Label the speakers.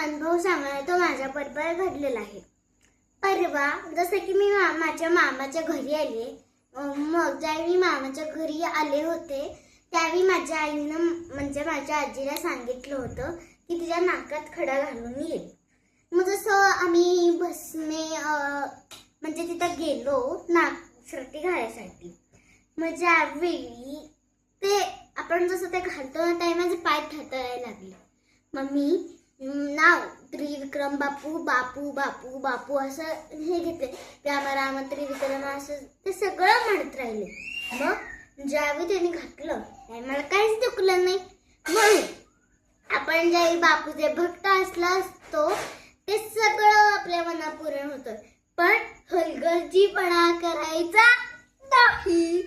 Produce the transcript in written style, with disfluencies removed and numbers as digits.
Speaker 1: अनुभव सांगणार तो माझ्या बरोबर घडलेला आहे। परवा जसं की मी माझ्या मामाच्या घरी आले, मग ज्यावेळी मामाच्या घरी आले होते त्यावेळी माझ्या आईनं म्हणजे माझ्या आजीला सांगितलं होतं की तिच्या नाकात खडा घालून ये। मग जसं आम्ही बसने म्हणजे तिथं गेलो नाकसर्टी घालायसाठी, मग ज्यावेळी ते आपण जसं ते घालतो ना त्यावेळी माझे पाय थरथरायला लागले। मग मी नाव त्रिविक्रम बापू बापू बापू बापू असं हे घेतले, राम राम त्रिविक्रम असं ते सगळं म्हणत राहिले। मग ज्यावेळी त्यांनी घातलं त्यावेळी मला काहीच दुखलं नाही। मग आपण ज्यावेळी बापूचे भक्त असला असतो ते सगळं आपल्या मनात पूर्ण होतं, पण हलगर्जीपणा करायचा नाही।